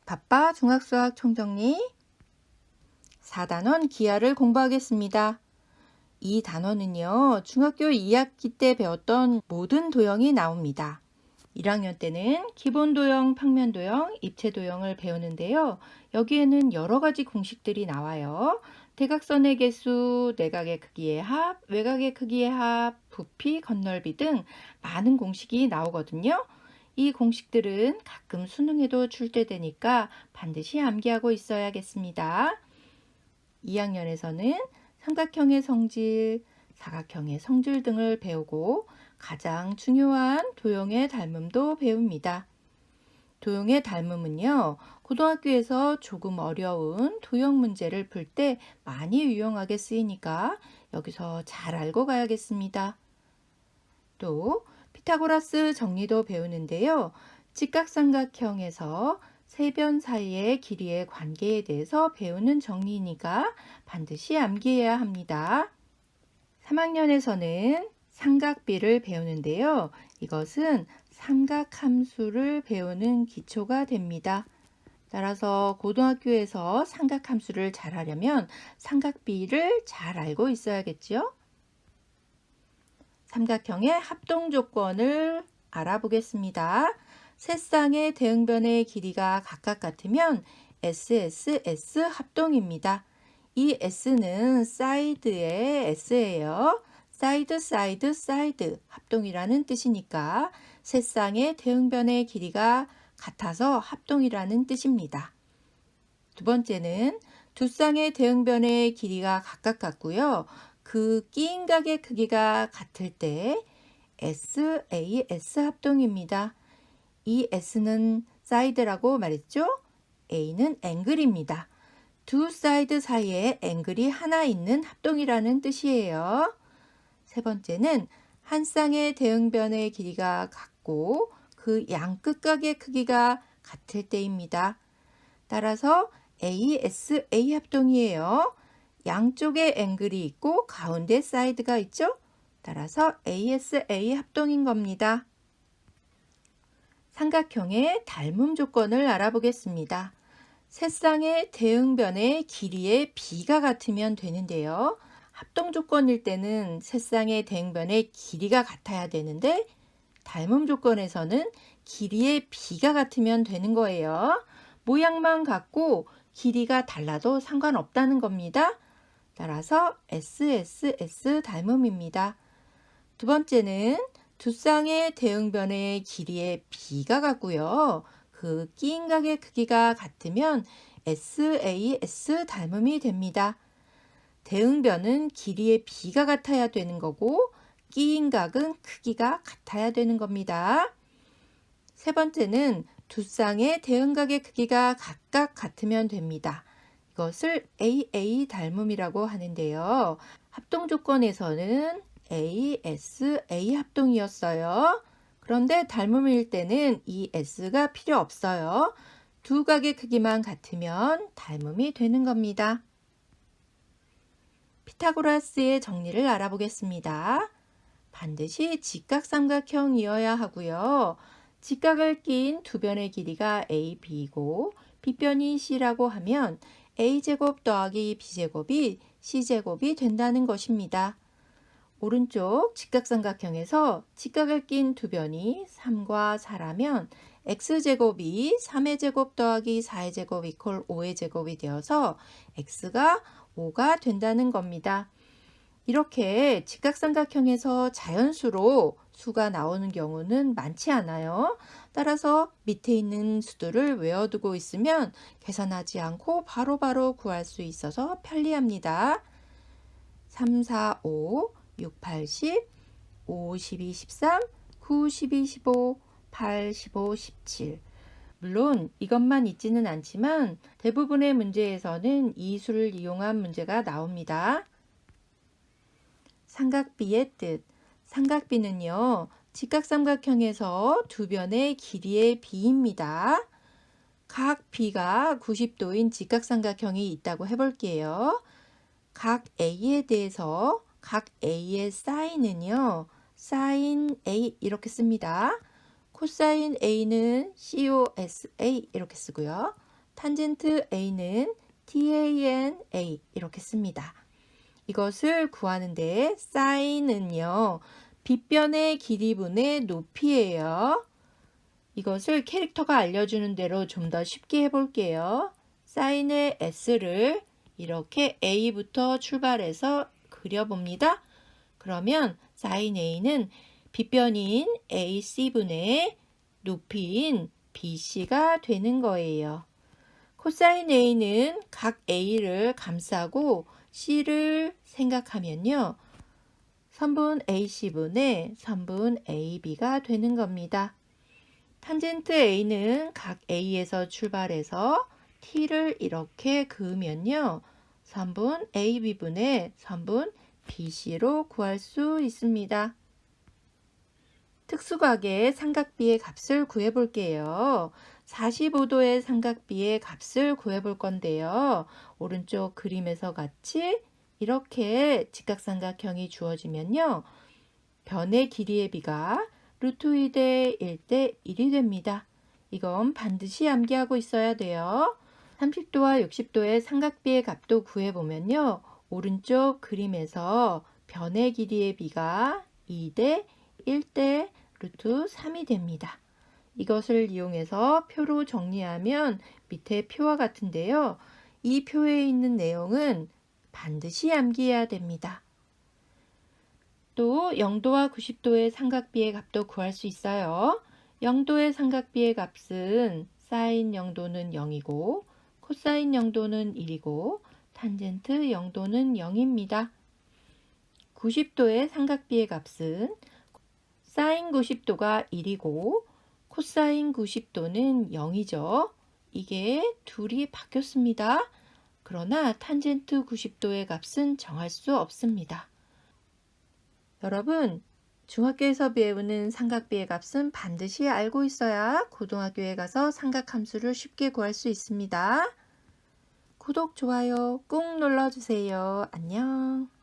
바빠 중학수학 총정리 4단원 기하를 공부하겠습니다. 이 단원은요, 중학교 2학기 때 배웠던 모든 도형이 나옵니다. 1학년 때는 기본 도형, 평면 도형, 입체 도형을 배우는데요. 여기에는 여러 가지 공식들이 나와요. 대각선의 개수, 내각의 크기의 합, 외곽의 크기의 합, 부피, 건널비 등 많은 공식이 나오거든요. 이 공식들은 가끔 수능에도 출제되니까 반드시 암기하고 있어야겠습니다. 2학년에서는 삼각형의 성질, 사각형의 성질 등을 배우고 가장 중요한 도형의 닮음도 배웁니다. 도형의 닮음은요, 고등학교에서 조금 어려운 도형 문제를 풀 때 많이 유용하게 쓰이니까 여기서 잘 알고 가야겠습니다. 또 피타고라스 정리도 배우는데요. 직각삼각형에서 세 변 사이의 길이의 관계에 대해서 배우는 정리니까 반드시 암기해야 합니다. 3학년에서는 삼각비를 배우는데요. 이것은 삼각함수를 배우는 기초가 됩니다. 따라서 고등학교에서 삼각함수를 잘 하려면 삼각비를 잘 알고 있어야겠죠? 삼각형의 합동 조건을 알아보겠습니다. 세 쌍의 대응변의 길이가 각각 같으면 SSS 합동입니다. 이 S는 사이드의 S예요. 사이드, 사이드, 사이드 합동이라는 뜻이니까 세 쌍의 대응변의 길이가 같아서 합동이라는 뜻입니다. 두 번째는 두 쌍의 대응변의 길이가 각각 같고요. 그 끼인 각의 크기가 같을 때 SAS 합동입니다. 이 S는 사이드라고 말했죠? A는 앵글입니다. 두 사이드 사이에 앵글이 하나 있는 합동이라는 뜻이에요. 세 번째는 한 쌍의 대응변의 길이가 같고 그 양끝각의 크기가 같을 때입니다. 따라서 ASA 합동이에요. 양쪽에 앵글이 있고 가운데 사이드가 있죠? 따라서 ASA 합동인 겁니다. 삼각형의 닮음 조건을 알아보겠습니다. 세 쌍의 대응변의 길이의 비가 같으면 되는데요. 합동 조건일 때는 세 쌍의 대응변의 길이가 같아야 되는데 닮음 조건에서는 길이의 비가 같으면 되는 거예요. 모양만 같고 길이가 달라도 상관없다는 겁니다. 따라서 SSS 닮음입니다. 두 번째는 두 쌍의 대응변의 길이의 비가 같고요. 그 끼인 각의 크기가 같으면 SAS 닮음이 됩니다. 대응변은 길이의 비가 같아야 되는 거고 끼인 각은 크기가 같아야 되는 겁니다. 세 번째는 두 쌍의 대응각의 크기가 각각 같으면 됩니다. 이것을 AA 닮음이라고 하는데요. 합동 조건에서는 ASA 합동이었어요. 그런데 닮음일 때는 이 S가 필요 없어요. 두 각의 크기만 같으면 닮음이 되는 겁니다. 피타고라스의 정리를 알아보겠습니다. 반드시 직각삼각형이어야 하고요. 직각을 낀 두 변의 길이가 AB고 빗변이 C라고 하면 A제곱 더하기 B제곱이 C제곱이 된다는 것입니다. 오른쪽 직각삼각형에서 직각을 낀 두 변이 3과 4라면 X제곱이 3의 제곱 더하기 4의 제곱 이퀄 5의 제곱이 되어서 X가 5가 된다는 겁니다. 이렇게 직각삼각형에서 자연수로 수가 나오는 경우는 많지 않아요. 따라서 밑에 있는 수들을 외워두고 있으면 계산하지 않고 바로바로 구할 수 있어서 편리합니다. 3, 4, 5, 6, 8, 10, 5, 12, 13, 9, 12, 15, 8, 15, 17. 물론 이것만 있지는 않지만 대부분의 문제에서는 이 수를 이용한 문제가 나옵니다. 삼각비의 뜻. 삼각비는요, 직각삼각형에서 두 변의 길이의 비입니다. 각 B가 90도인 직각삼각형이 있다고 해볼게요. 각 A에 대해서 각 A의 사인은요, 사인 A 이렇게 씁니다. 코사인 A는 COSA 이렇게 쓰고요. 탄젠트 A는 tan A 이렇게 씁니다. 이것을 구하는데 사인은요, 빗변의 길이분의 높이예요. 이것을 캐릭터가 알려주는 대로 좀 더 쉽게 해볼게요. 사인의 S를 이렇게 A부터 출발해서 그려봅니다. 그러면 사인 A는 빗변인 AC분의 높이인 BC가 되는 거예요. 코사인 A는 각 A를 감싸고 C를 생각하면요, 선분 AC분의 선분 AB가 되는 겁니다. 탄젠트 A는 각 A에서 출발해서 T를 이렇게 그으면요, 선분 AB분의 선분 BC로 구할 수 있습니다. 특수각의 삼각비의 값을 구해볼게요. 45도의 삼각비의 값을 구해볼 건데요. 오른쪽 그림에서 같이 이렇게 직각삼각형이 주어지면요, 변의 길이의 비가 루트 2대 1대 1이 됩니다. 이건 반드시 암기하고 있어야 돼요. 30도와 60도의 삼각비의 값도 구해보면요, 오른쪽 그림에서 변의 길이의 비가 2대 1대 루트 3이 됩니다. 이것을 이용해서 표로 정리하면 밑에 표와 같은데요. 이 표에 있는 내용은 반드시 암기해야 됩니다. 또 0도와 90도의 삼각비의 값도 구할 수 있어요. 0도의 삼각비의 값은 사인 0도는 0이고 코사인 0도는 1이고 탄젠트 0도는 0입니다. 90도의 삼각비의 값은 사인 90도가 1이고 코사인 90도는 0이죠. 이게 둘이 바뀌었습니다. 그러나 탄젠트 90도의 값은 정할 수 없습니다. 여러분, 중학교에서 배우는 삼각비의 값은 반드시 알고 있어야 고등학교에 가서 삼각함수를 쉽게 구할 수 있습니다. 구독, 좋아요 꾹 눌러주세요. 안녕.